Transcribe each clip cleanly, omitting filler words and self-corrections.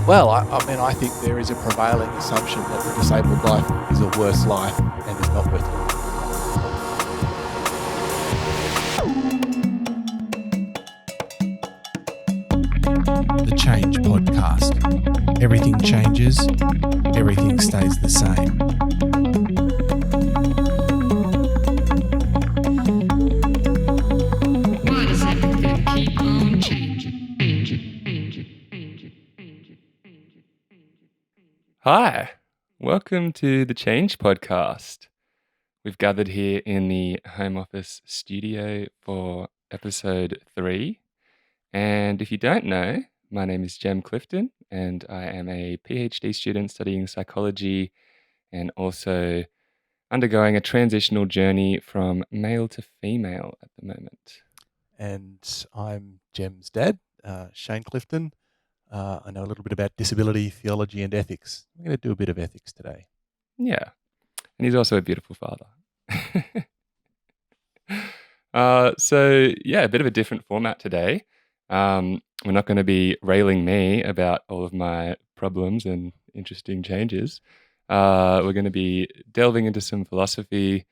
Well, I think there is a prevailing assumption that the disabled life is a worse life and is not worth living. The Change Podcast. Everything changes, everything stays the same. Why does everything keep on changing? Hi, welcome to the Change Podcast. We've gathered here in the Home Office studio for episode 3. And if you don't know, my name is Jem Clifton, and I am a PhD student studying psychology and also undergoing a transitional journey from male to female at the moment. And I'm Jem's dad, Shane Clifton. I know a little bit about disability, theology, and ethics. I'm going to do a bit of ethics today. Yeah, and he's also a beautiful father. A bit of a different format today. We're not going to be railing me about all of my problems and interesting changes. We're going to be delving into some philosophy,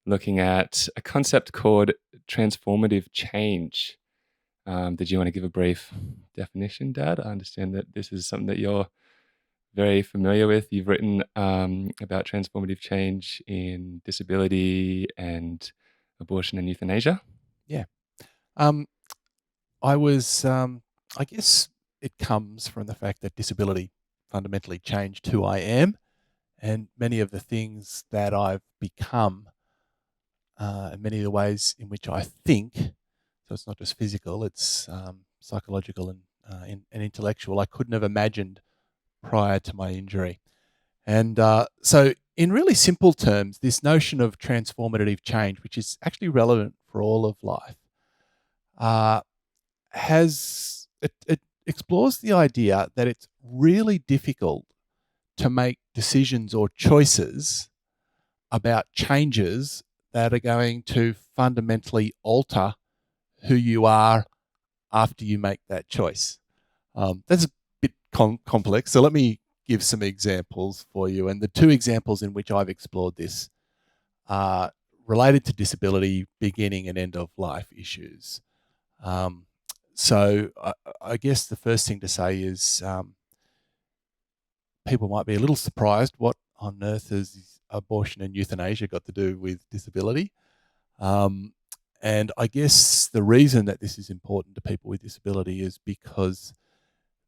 looking at a concept called transformative change. Did you want to give a brief definition, Dad? I understand that this is something that you're very familiar with. You've written about transformative change in disability and abortion and euthanasia. Yeah. I guess it comes from the fact that disability fundamentally changed who I am, and many of the things that I've become, and many of the ways in which I think. So it's not just physical; it's psychological and intellectual. I couldn't have imagined prior to my injury, and so in really simple terms, this notion of transformative change, which is actually relevant for all of life, it explores the idea that it's really difficult to make decisions or choices about changes that are going to fundamentally alter who you are after you make that choice. That's a bit complex, so let me give some examples for you. And the two examples in which I've explored this are related to disability, beginning and end of life issues. So I guess the first thing to say is people might be a little surprised what on earth has abortion and euthanasia got to do with disability. And I guess the reason that this is important to people with disability is because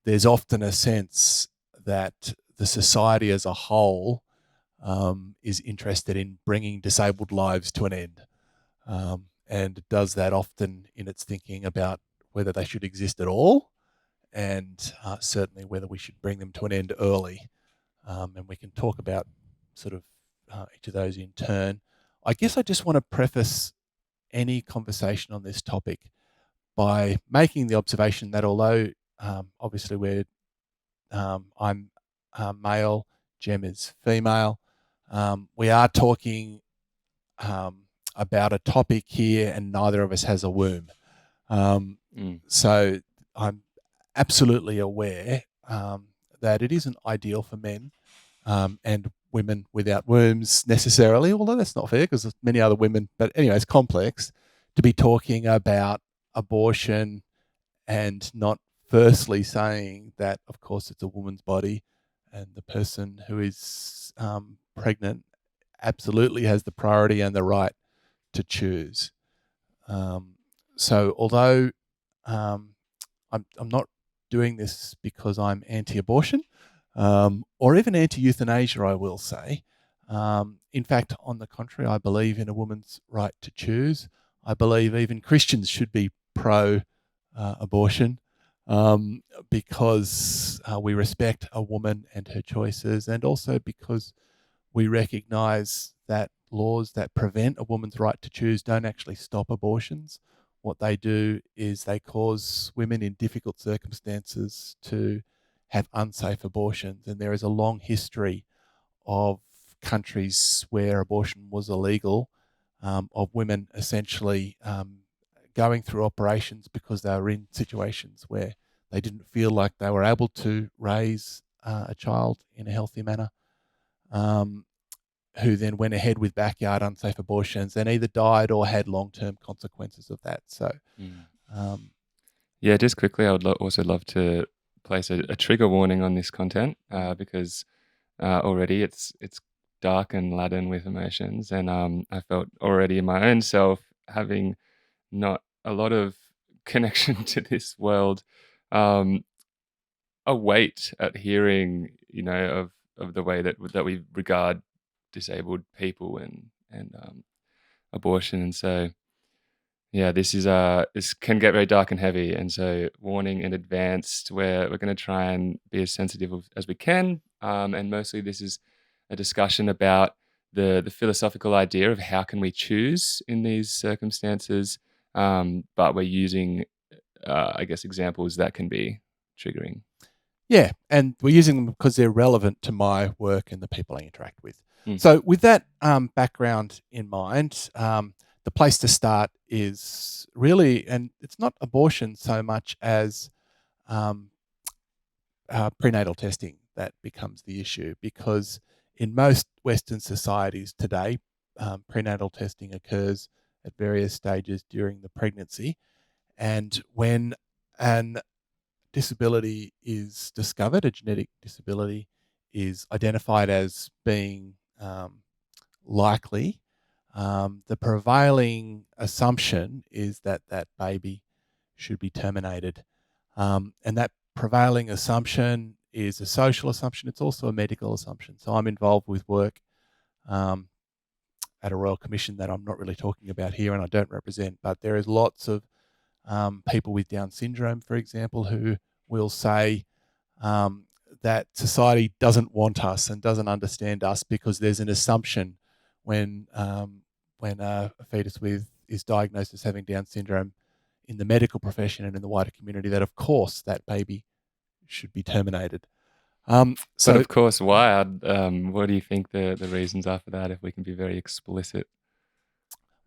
there's often a sense that the society as a whole is interested in bringing disabled lives to an end. And it does that often in its thinking about whether they should exist at all, and certainly whether we should bring them to an end early. And we can talk about sort of each of those in turn. I guess I just want to preface any conversation on this topic by making the observation that although obviously I'm male, Jem is female, we are talking about a topic here, and neither of us has a womb. So I'm absolutely aware that it isn't ideal for men and women without wombs necessarily, although that's not fair because there's many other women. But anyway, it's complex to be talking about abortion and not firstly saying that, of course, it's a woman's body and the person who is pregnant absolutely has the priority and the right to choose. So although I'm not doing this because I'm anti-abortion or even anti-euthanasia, I will say. In fact, on the contrary, I believe in a woman's right to choose. I believe even Christians should be pro-abortion because we respect a woman and her choices, and also because we recognise that laws that prevent a woman's right to choose don't actually stop abortions. What they do is they cause women in difficult circumstances to have unsafe abortions. And there is a long history of countries where abortion was illegal, of women essentially going through operations because they were in situations where they didn't feel like they were able to raise a child in a healthy manner, who then went ahead with backyard unsafe abortions and either died or had long-term consequences of that. So, um, Yeah, just quickly, I would also love to place a trigger warning on this content because already it's dark and laden with emotions, and I felt already in my own self having not a lot of connection to this world, um, a weight at hearing, of the way that we regard disabled people and abortion, and so. Yeah, this can get very dark and heavy, and so warning in advance. We're going to try and be as sensitive as we can, and mostly this is a discussion about the philosophical idea of how can we choose in these circumstances, but we're using, I guess, examples that can be triggering. yeah, and we're using them because they're relevant to my work and the people I interact with. Mm. So with that background in mind, the place to start is really, and it's not abortion so much as prenatal testing that becomes the issue, because in most Western societies today, prenatal testing occurs at various stages during the pregnancy. And when an disability is discovered, a genetic disability is identified as being likely, the prevailing assumption is that that baby should be terminated. And that prevailing assumption is a social assumption. It's also a medical assumption. So I'm involved with work at a Royal Commission that I'm not really talking about here and I don't represent, but there is lots of people with Down syndrome, for example, who will say that society doesn't want us and doesn't understand us because there's an assumption when a fetus is diagnosed as having Down syndrome in the medical profession and in the wider community that, of course, that baby should be terminated. But of course, why? What do you think the reasons are for that, if we can be very explicit?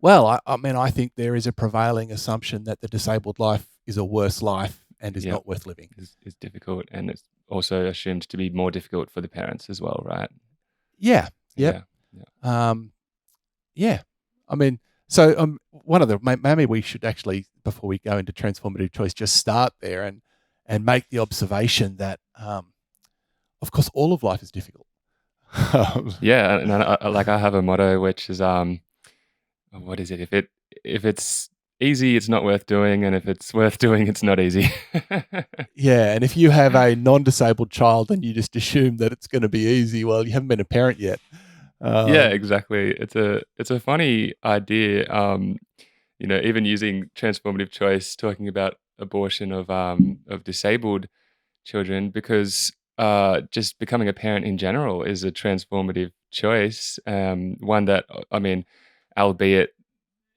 Well, I think there is a prevailing assumption that the disabled life is a worse life and is not worth living. Is difficult, and it's also assumed to be more difficult for the parents as well, right? Yeah. Yep. Yeah. I mean, so maybe we should actually, before we go into transformative choice, just start there and make the observation that, of course, all of life is difficult. Yeah, and I have a motto which is what is it? If it's easy, it's not worth doing, and if it's worth doing, it's not easy. Yeah, and if you have a non-disabled child and you just assume that it's going to be easy, well, you haven't been a parent yet. Yeah, exactly. It's a funny idea. Even using transformative choice, talking about abortion of disabled children, because just becoming a parent in general is a transformative choice. One that, I mean, albeit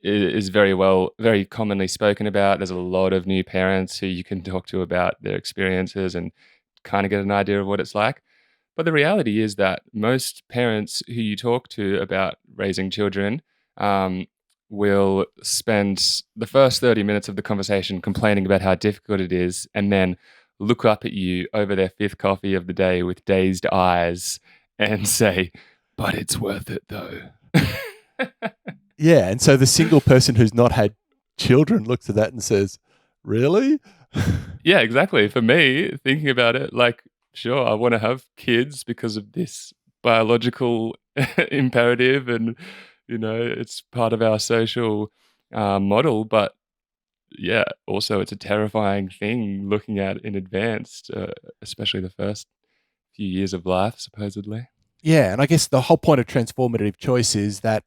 is very commonly spoken about. There's a lot of new parents who you can talk to about their experiences and kind of get an idea of what it's like. But the reality is that most parents who you talk to about raising children will spend the first 30 minutes of the conversation complaining about how difficult it is, and then look up at you over their fifth coffee of the day with dazed eyes and say, "But it's worth it though." Yeah, and so the single person who's not had children looks at that and says, "Really?" Yeah, exactly. For me, thinking about it, like, sure, I want to have kids because of this biological imperative, and it's part of our social model. But yeah, also it's a terrifying thing looking at in advance, especially the first few years of life, supposedly. Yeah, and I guess the whole point of transformative choice is that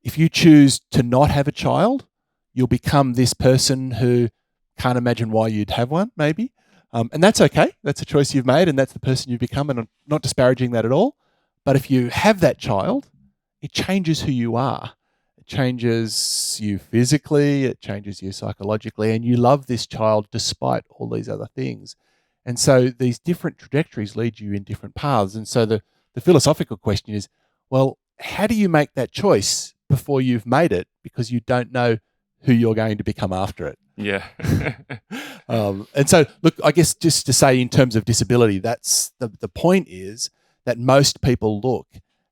if you choose to not have a child, you'll become this person who can't imagine why you'd have one, maybe. And that's okay. That's a choice you've made, and that's the person you've become, and I'm not disparaging that at all. But if you have that child, it changes who you are. It changes you physically, it changes you psychologically, and you love this child despite all these other things. And so these different trajectories lead you in different paths. And so the philosophical question is, well, how do you make that choice before you've made it? Because you don't know who you're going to become after it. Yeah. And so, look, I guess just to say in terms of disability, that's the point is that most people look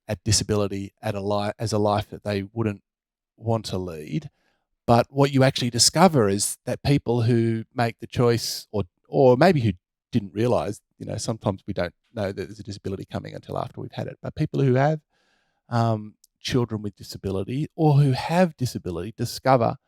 at disability as a life that they wouldn't want to lead. But what you actually discover is that people who make the choice, or maybe who didn't realize, sometimes we don't know that there's a disability coming until after we've had it. But people who have children with disability or who have disability discover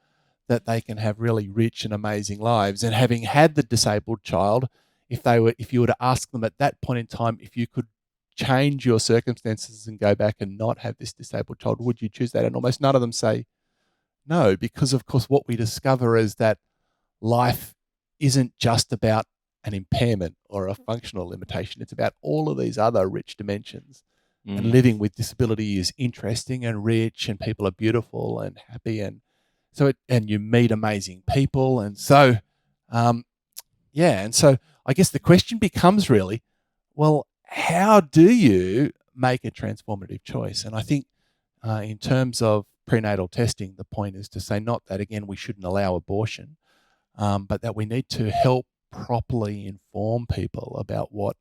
that they can have really rich and amazing lives. And having had the disabled child, if you were to ask them at that point in time, if you could change your circumstances and go back and not have this disabled child, would you choose that? And almost none of them say no, because of course what we discover is that life isn't just about an impairment or a functional limitation. It's about all of these other rich dimensions. And living with disability is interesting and rich, and people are beautiful and happy, and you meet amazing people. And so, and so I guess the question becomes really, well, how do you make a transformative choice? And I think in terms of prenatal testing, the point is to say not that, again, we shouldn't allow abortion, but that we need to help properly inform people about what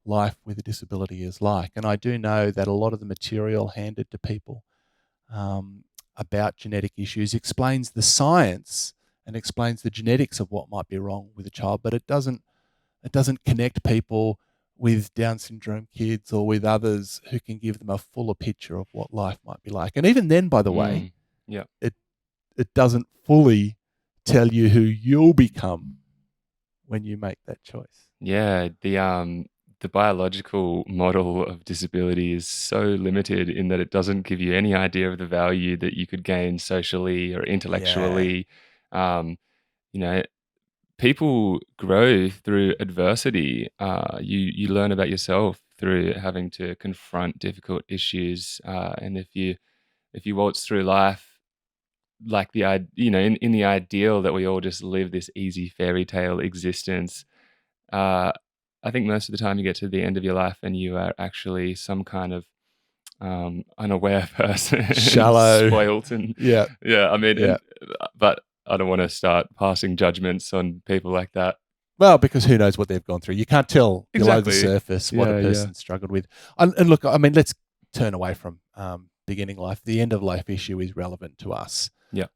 life with a disability is like. And I do know that a lot of the material handed to people about genetic issues explains the science and explains the genetics of what might be wrong with a child, but it doesn't connect people with Down syndrome kids or with others who can give them a fuller picture of what life might be like. And even then, by the way, it doesn't fully tell you who you'll become when you make that choice. Yeah, the biological model of disability is so limited in that it doesn't give you any idea of the value that you could gain socially or intellectually. People grow through adversity. You learn about yourself through having to confront difficult issues. And if you waltz through life like in the ideal that we all just live this easy fairy tale existence, I think most of the time you get to the end of your life and you are actually some kind of unaware person, shallow, spoilt, and but I don't want to start passing judgments on people like that. Well, because who knows what they've gone through? You can't tell below the surface what a person struggled with. And look, I mean, let's turn away from beginning life. The end of life issue is relevant to us. Yeah.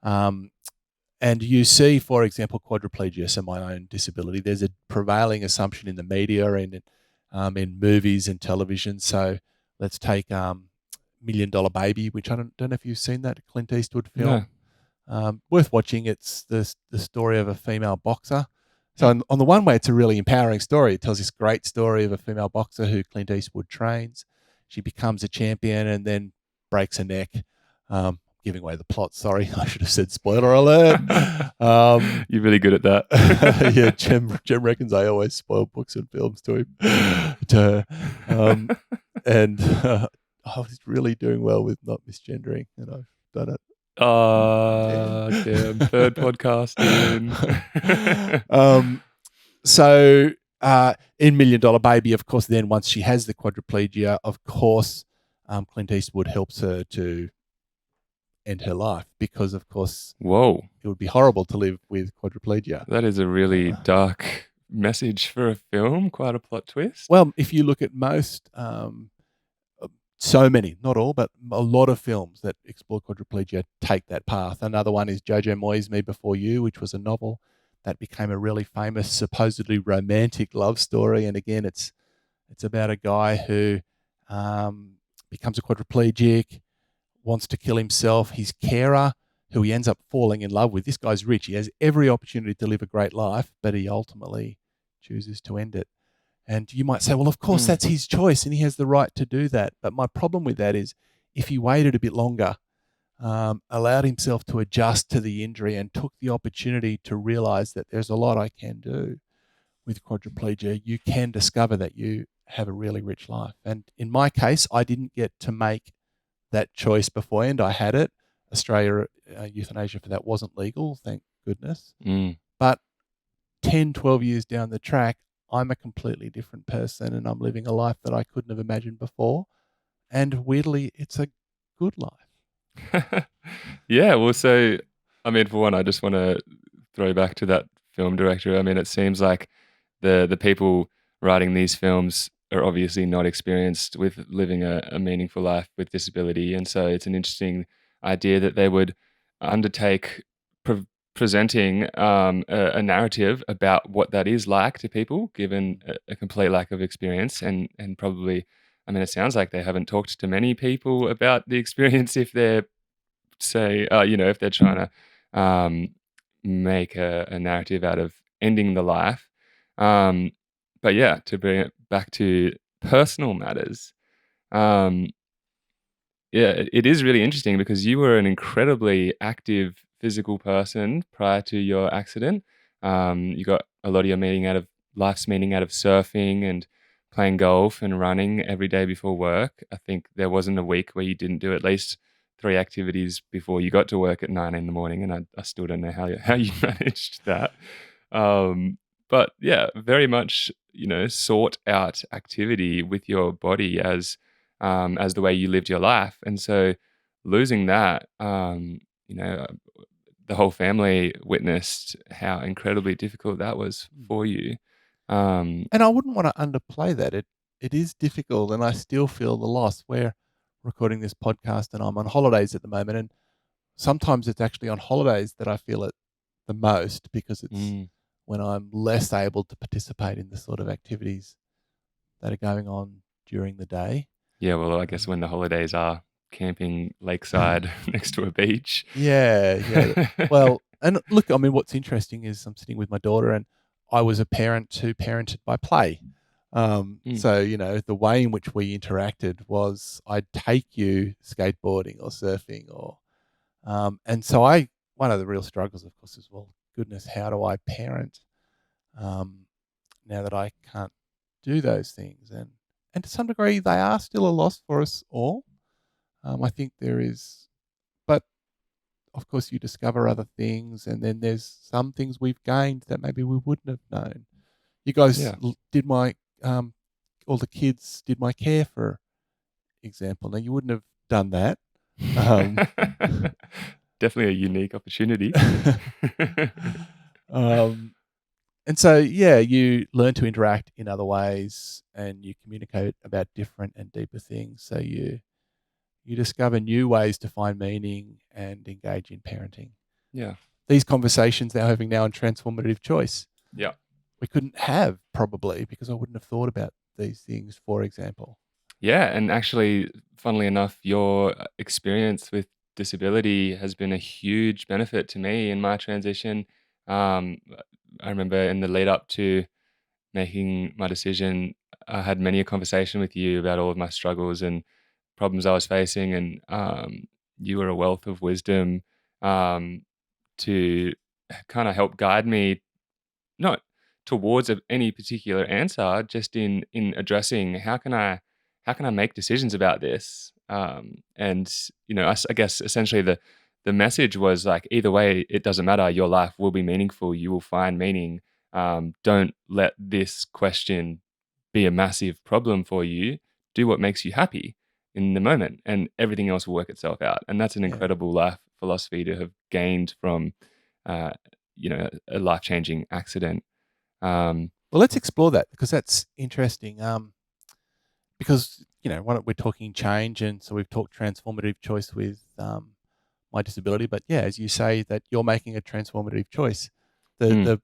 And you see, for example, quadriplegia, so my own disability. There's a prevailing assumption in the media and in movies and television. So let's take $1 Million Baby, which I don't know if you've seen that Clint Eastwood film. No. Worth watching. It's the story of a female boxer. So on the one way, it's a really empowering story. It tells this great story of a female boxer who Clint Eastwood trains. She becomes a champion and then breaks her neck. Giving away the plot. Sorry, I should have said spoiler alert. You're really good at that. Yeah, Jem reckons I always spoil books and films to him. And I was really doing well with not misgendering, and I've done it. Damn, third podcast. So in $1 Million Baby, of course, then once she has the quadriplegia, of course, Clint Eastwood helps her to end her life because, of course, it would be horrible to live with quadriplegia. That is a really dark message for a film, quite a plot twist. Well, if you look at most, so many, not all, but a lot of films that explore quadriplegia take that path. Another one is Jojo Moy's Me Before You, which was a novel that became a really famous, supposedly romantic love story. And again, it's about a guy who becomes a quadriplegic, wants to kill himself. His carer, who he ends up falling in love with. This guy's rich. He has every opportunity to live a great life, but he ultimately chooses to end it. And you might say, well, of course, that's his choice and he has the right to do that. But my problem with that is if he waited a bit longer, allowed himself to adjust to the injury and took the opportunity to realize that there's a lot I can do with quadriplegia, you can discover that you have a really rich life. And in my case, I didn't get to make that choice beforehand. I had it. Australia, euthanasia for that wasn't legal, thank goodness. But 10, 12 years down the track, I'm a completely different person and I'm living a life that I couldn't have imagined before. And weirdly, it's a good life. Yeah, well, so I mean, for one, I just want to throw back to that film director. I mean, it seems like the people writing these films are obviously not experienced with living a meaningful life with disability, and so it's an interesting idea that they would undertake pre- presenting a narrative about what that is like to people, given a complete lack of experience, and probably, I mean, it sounds like they haven't talked to many people about the experience if they're if they're trying to make a narrative out of ending the life. Um, but yeah, to bring it back to personal matters, um, yeah, it is really interesting because you were an incredibly active physical person prior to your accident. You got a lot of your life's meaning out of surfing and playing golf and running every day before work. I think there wasn't a week where you didn't do at least 3 activities before you got to work at 9 in the morning, and I still don't know how you managed that. Um, but yeah, very much sought out activity with your body as the way you lived your life. And so losing that, you know, the whole family witnessed how incredibly difficult that was for you. And I wouldn't want to underplay that. It is difficult, and I still feel the loss. We're recording this podcast, and I'm on holidays at the moment, and sometimes it's actually on holidays that I feel it the most because it's mm, when I'm less able to participate in the sort of activities that are going on during the day. yeah, well, I guess when the holidays are camping lakeside next to a beach. Yeah, yeah. Well, and look, I mean, what's interesting is I'm sitting with my daughter, and I was a parent who parented by play. Mm, So, the way in which we interacted was I'd take you skateboarding or surfing and so one of the real struggles, of course, is, well, goodness, how do I parent um, now that I can't do those things? And to some degree, they are still a loss for us all. I think there is, but of course, you discover other things, and then there's some things we've gained that maybe we wouldn't have known. You guys yeah. did all the kids did my care, for example. Now, you wouldn't have done that. Um, Definitely a unique opportunity. um, and so, yeah, you learn to interact in other ways, and you communicate about different and deeper things. So you discover new ways to find meaning and engage in parenting. Yeah. These conversations they're having now on transformative choice, Yeah. we couldn't have probably because I wouldn't have thought about these things, for example. Yeah, and actually, funnily enough, your experience with disability has been a huge benefit to me in my transition. Um, I remember in the lead up to making my decision, I had many a conversation with you about all of my struggles and problems I was facing, and you were a wealth of wisdom um, to kind of help guide me not towards any particular answer, just in addressing how can I make decisions about this. And I guess essentially the message was like, either way, it doesn't matter. Your life will be meaningful. You will find meaning. Don't let this question be a massive problem for you. Do what makes you happy in the moment, and everything else will work itself out. And that's an Yeah. incredible life philosophy to have gained from uh, a life changing accident. Um, Well, let's explore that because that's interesting. Because we're talking change, and so we've talked transformative choice with my disability. But yeah, as you say, that you're making a transformative choice. mm. The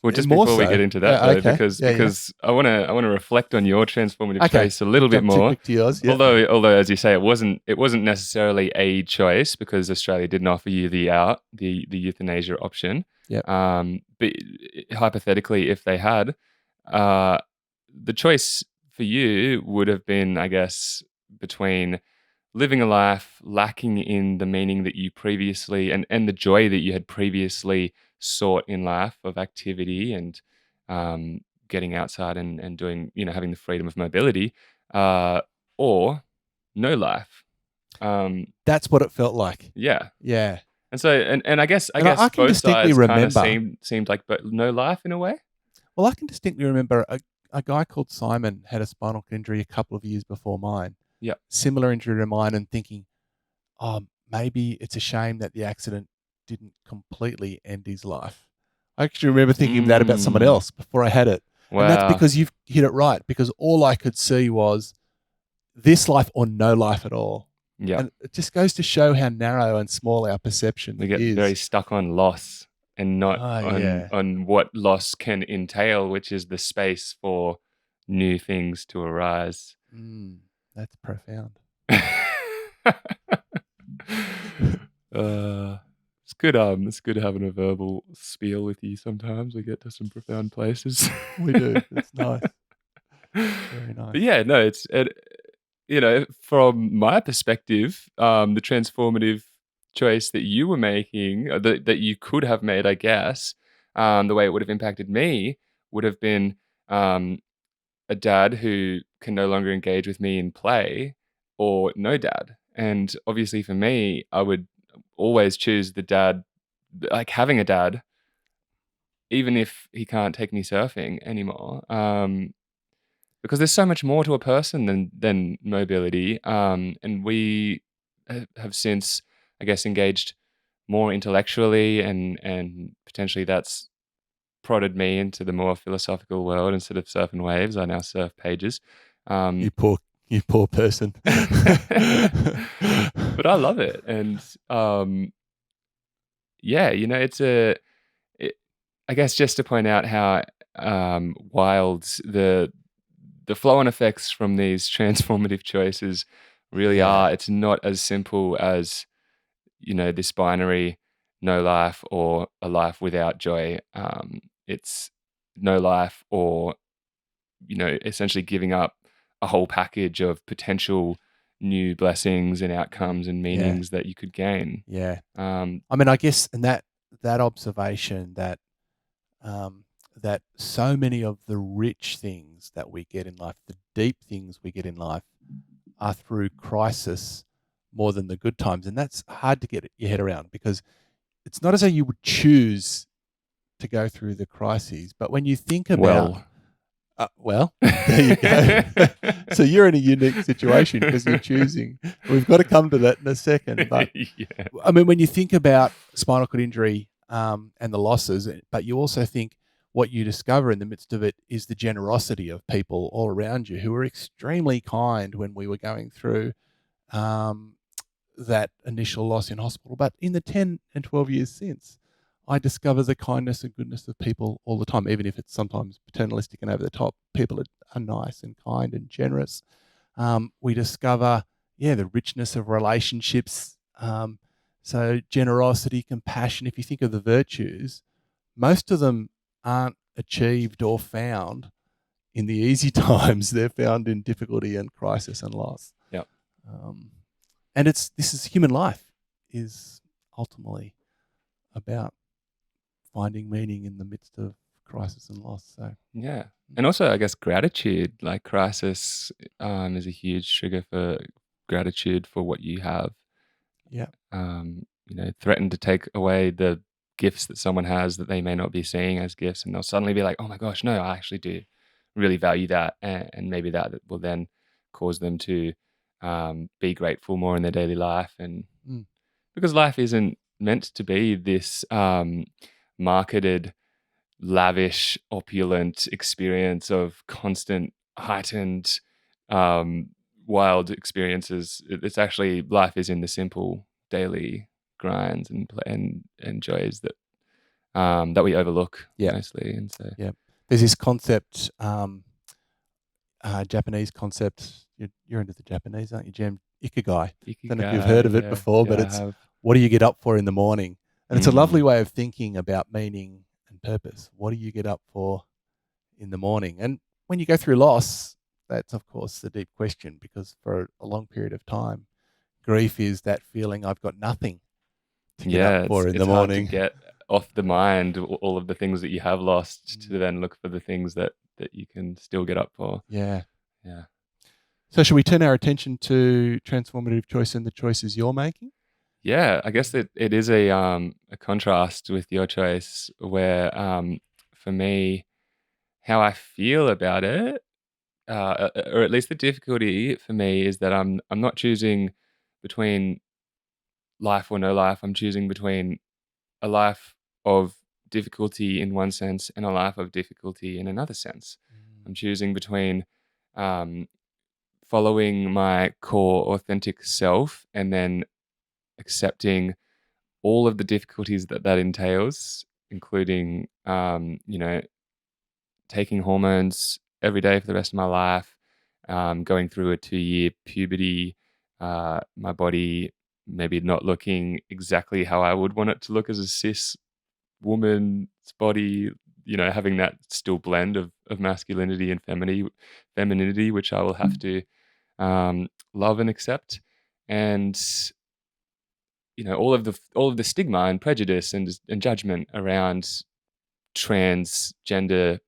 Well, just more before we so. get into that though, Okay. because Yeah. because I want to reflect on your transformative Okay. choice a little bit Jump too more. quick to yours. Yeah. Although as you say, it wasn't necessarily a choice because Australia didn't offer you the euthanasia option. Yep. But hypothetically, if they had, uh, the choice for you would have been, I guess, between living a life lacking in the meaning that you previously and the joy that you had previously sought in life of activity and getting outside and doing, having the freedom of mobility, or no life. That's what it felt like. Yeah. Yeah. And so, and I guess And I can both distinctly sides kind of remember. seemed like, but no life in a way. Well, I can distinctly remember a guy called Simon had a spinal cord injury a couple of years before mine. Yeah. Similar injury to mine, and thinking, oh, maybe it's a shame that the accident didn't completely end his life. I actually remember thinking that about someone else before I had it. Wow. And that's because you've hit it right, because all I could see was this life or no life at all. Yeah. And it just goes to show how narrow and small our perception We get is. very stuck on loss and not on what loss can entail, which is the space for new things to arise. That's profound. It's good. It's good having a verbal spiel with you. Sometimes we get to some profound places. We do. It's nice. Very nice. But yeah, no, from my perspective, the transformative choice that you were making, that you could have made, I guess, the way it would have impacted me would have been a dad who can no longer engage with me in play, or no dad. And obviously for me, I would always choose the dad, like having a dad, even if he can't take me surfing anymore. Because there's so much more to a person than mobility. And we have since, I guess, engaged more intellectually, and potentially that's prodded me into the more philosophical world. Instead of surfing waves, I now surf pages. You poor person. But I love it. And I guess just to point out how wild the flow-on effects from these transformative choices really are. It's not as simple as, this binary, no life or a life without joy. It's no life or, essentially giving up a whole package of potential new blessings and outcomes and meanings that you could gain. Yeah. I guess, and that observation that that so many of the rich things that we get in life, the deep things we get in life, are through crisis more than the good times. And that's hard to get your head around, because it's not as though you would choose to go through the crises. But when you think about... Well, there you go. So you're in a unique situation because you're choosing. We've got to come to that in a second. But when you think about spinal cord injury and the losses, but you also think what you discover in the midst of it is the generosity of people all around you who were extremely kind when we were going through that initial loss in hospital. But in the 10 and 12 years since, I discover the kindness and goodness of people all the time, even if it's sometimes paternalistic and over the top. People are nice and kind and generous. We discover, the richness of relationships. So generosity, compassion, if you think of the virtues, most of them aren't achieved or found in the easy times. They're found in difficulty and crisis and loss. Yep. And this is human life is ultimately about finding meaning in the midst of crisis and loss. So yeah, and also I guess gratitude. Like crisis is a huge trigger for gratitude for what you have. Yeah. Threaten to take away the gifts that someone has that they may not be seeing as gifts, and they'll suddenly be like, "Oh my gosh, no, I actually do really value that," and maybe that will then cause them to be grateful more in their daily life, and because life isn't meant to be this marketed, lavish, opulent experience of constant, heightened, wild experiences. It's actually, life is in the simple daily grinds and joys that we overlook mostly. And so there's this concept, Japanese concept. You're into the Japanese, aren't you, Jem? Ikigai. I don't know if you've heard of it before, but it's what do you get up for in the morning? And it's a lovely way of thinking about meaning and purpose. What do you get up for in the morning? And when you go through loss, that's, of course, the deep question, because for a long period of time, grief is that feeling I've got nothing to get up for in the morning. Hard to get off the mind all of the things that you have lost to then look for the things that you can still get up for. Yeah. So should we turn our attention to transformative choice and the choices you're making? Yeah, I guess it is a contrast with your choice, where for me, how I feel about it, or at least the difficulty for me, is that I'm not choosing between life or no life. I'm choosing between a life of difficulty in one sense and a life of difficulty in another sense. I'm choosing between following my core authentic self and then accepting all of the difficulties that entails, including, taking hormones every day for the rest of my life, going through a 2-year puberty, my body maybe not looking exactly how I would want it to look as a cis woman's body, having that still blend of masculinity and femininity, which I will have to love and accept. And all of the stigma and prejudice and judgment around transgender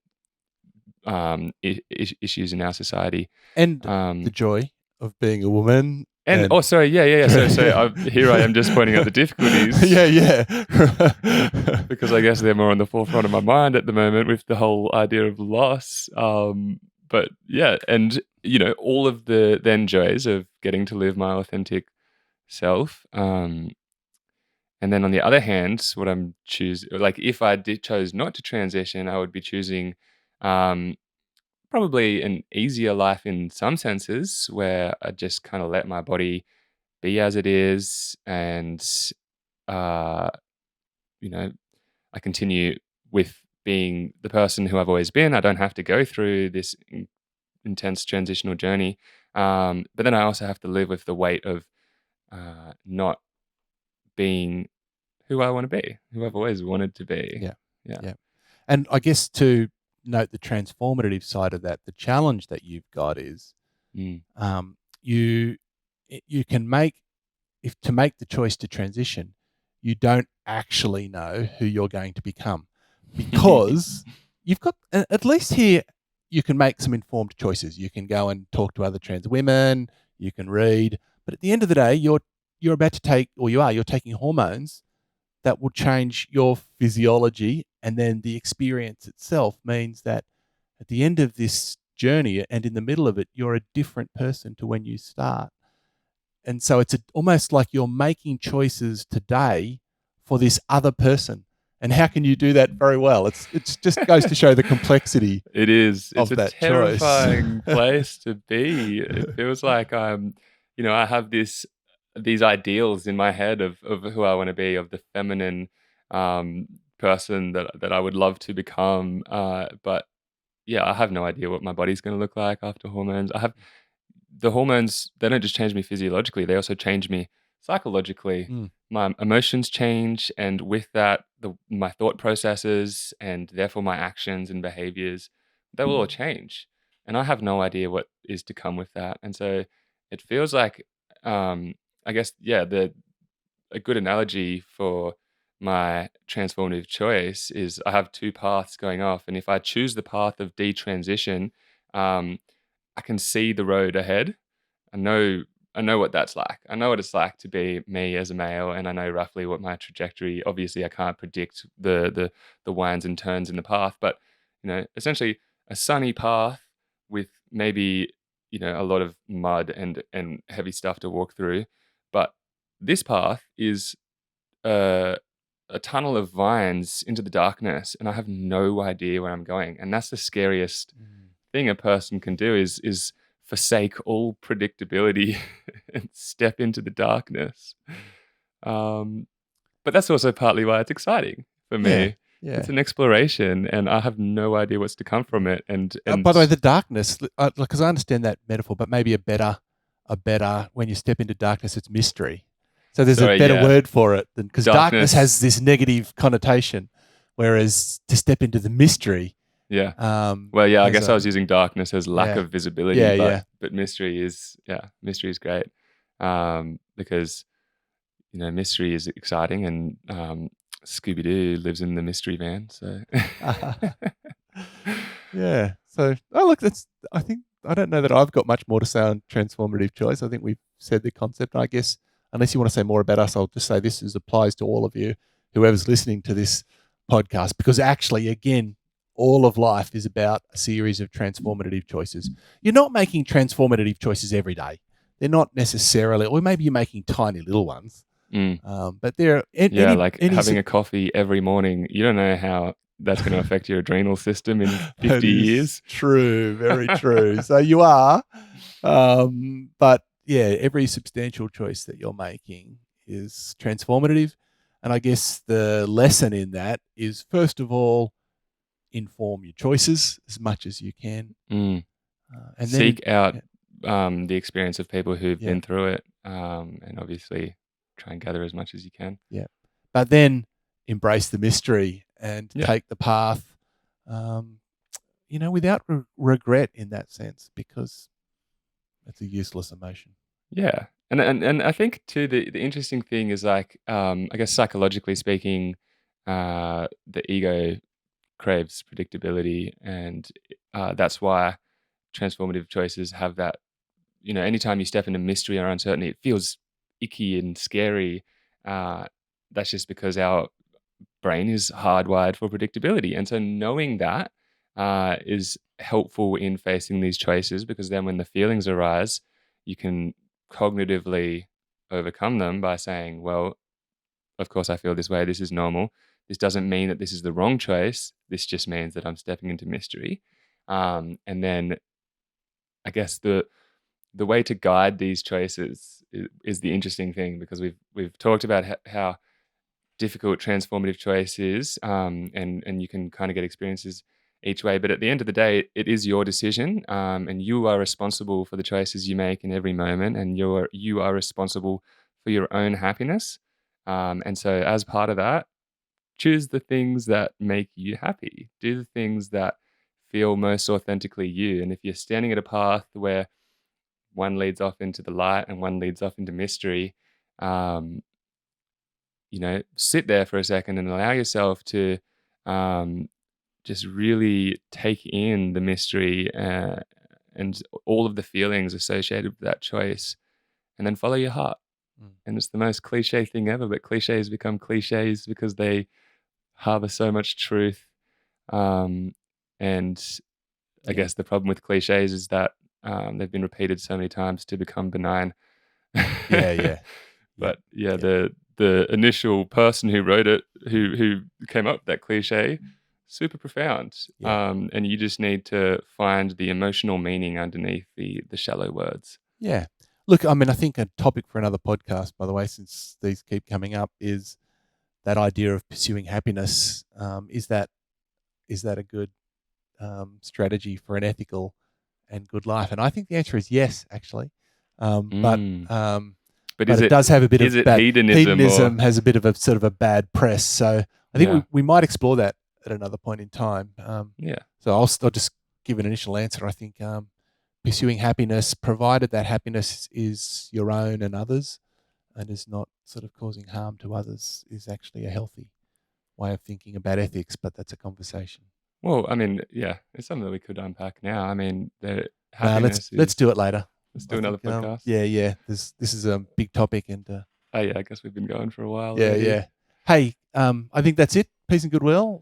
issues in our society, And the joy of being a woman. and oh, sorry, yeah. So here I am just pointing out the difficulties. yeah. Because I guess they're more on the forefront of my mind at the moment with the whole idea of loss. But yeah, and all of the then joys of getting to live my authentic self. And then on the other hand, what I'm choosing, like if I chose not to transition, I would be choosing probably an easier life in some senses, where I just kind of let my body be as it is, and I continue with being the person who I've always been. I don't have to go through this intense transitional journey, but then I also have to live with the weight of not being who I want to be, who I've always wanted to be. Yeah. And I guess to note the transformative side of that, the challenge that you've got is you can make the choice to transition, you don't actually know who you're going to become, because you've got, at least here, you can make some informed choices. You can go and talk to other trans women, you can read, but at the end of the day, you're about to take, or you're taking hormones that will change your physiology, and then the experience itself means that at the end of this journey and in the middle of it, you're a different person to when you start. And so it's almost like you're making choices today for this other person. And how can you do that very well? It's just goes to show the complexity. It is. It's a terrifying place to be. It feels like I have these ideals in my head of who I want to be, of the feminine person that I would love to become. But yeah, I have no idea what my body's going to look like after hormones. The hormones, they don't just change me physiologically, they also change me psychologically. My emotions change, and with that, my thought processes, and therefore my actions and behaviors, they will all change. And I have no idea what is to come with that. And so it feels like, I guess, a good analogy for my transformative choice is I have two paths going off. And if I choose the path of detransition, I can see the road ahead. I know what that's like. I know what it's like to be me as a male, and I know roughly what my trajectory. Obviously, I can't predict the winds and turns in the path, but essentially a sunny path with maybe a lot of mud and heavy stuff to walk through. But this path is a tunnel of vines into the darkness, and I have no idea where I'm going. And that's the scariest thing a person can do is forsake all predictability and step into the darkness. But that's also partly why it's exciting for me. Yeah. It's an exploration, and I have no idea what's to come from it. And by the way, the darkness, because I understand that metaphor, but maybe a better when you step into darkness, it's mystery. So there's a better word for it, because darkness has this negative connotation, whereas to step into the mystery. Yeah. I guess I was using darkness as lack of visibility. But mystery is great, because mystery is exciting, and Scooby-Doo lives in the mystery van. So yeah. So I don't know that I've got much more to say on transformative choice. I think we've said the concept. I guess unless you want to say more about us, I'll just say this applies to all of you, whoever's listening to this podcast, because actually, again, all of life is about a series of transformative choices. You're not making transformative choices every day. They're not necessarily, or maybe you're making tiny little ones, But there are Yeah, like any having a coffee every morning, you don't know how that's going to affect your adrenal system in 50 that is years. true, very true. So you are, but yeah, every substantial choice that you're making is transformative. And I guess the lesson in that is, first of all, inform your choices as much as you can. Mm. And Seek out yeah, the experience of people who've yeah, been through it, and obviously try and gather as much as you can. yeah. But then embrace the mystery and Yeah. take the path, without regret in that sense, because it's a useless emotion. Yeah. And I think too the interesting thing is like I guess psychologically speaking, the ego craves predictability, and that's why transformative choices have that. Anytime you step into mystery or uncertainty, it feels icky and scary. Uh, that's just because our brain is hardwired for predictability, and so knowing that is helpful in facing these choices, because then when the feelings arise, you can cognitively overcome them by saying, well, of course I feel this way, this is normal, this doesn't mean that this is the wrong choice, this just means that I'm stepping into mystery. And then I guess the way to guide these choices is the interesting thing, because we've talked about how difficult transformative choice is, and you can kind of get experiences each way. But at the end of the day, it is your decision, and you are responsible for the choices you make in every moment, and you are responsible for your own happiness. And so, as part of that, choose the things that make you happy. Do the things that feel most authentically you. And if you're standing at a path where one leads off into the light and one leads off into mystery, um, sit there for a second and allow yourself to um, just really take in the mystery and all of the feelings associated with that choice, and then follow your heart. And it's the most cliche thing ever, but cliches become cliches because they harbor so much truth. And I Yeah, guess the problem with cliches is that they've been repeated so many times to become benign. yeah, yeah, yeah, But yeah, yeah, the initial person who wrote it, who came up with that cliche, super profound. yeah. And you just need to find the emotional meaning underneath the shallow words. Yeah. Look, I mean, I think a topic for another podcast, by the way, since these keep coming up, is that idea of pursuing happiness. Is that a good strategy for an ethical and good life? And I think the answer is yes, actually. Um, but Mm. um, But but it does have a bit is of it bad hedonism has a bit of a sort of a bad press. So I think yeah, we might explore that at another point in time. yeah. So I'll just give an initial answer. I think pursuing happiness, provided that happiness is your own and others, and is not sort of causing harm to others, is actually a healthy way of thinking about ethics. But that's a conversation. Well, I mean, yeah, it's something that we could unpack now. I mean, the No, happiness let's is. do it later. Let's I do another think podcast. yeah. This is a big topic, and Oh yeah, I guess we've been going for a while yeah, already. yeah. Hey, I think that's it. Peace and goodwill.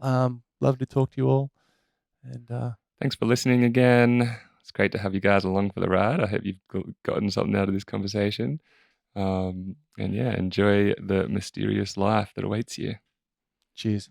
Love to talk to you all, and Thanks for listening again. It's great to have you guys along for the ride. I hope you've gotten something out of this conversation. And yeah, enjoy the mysterious life that awaits you. cheers.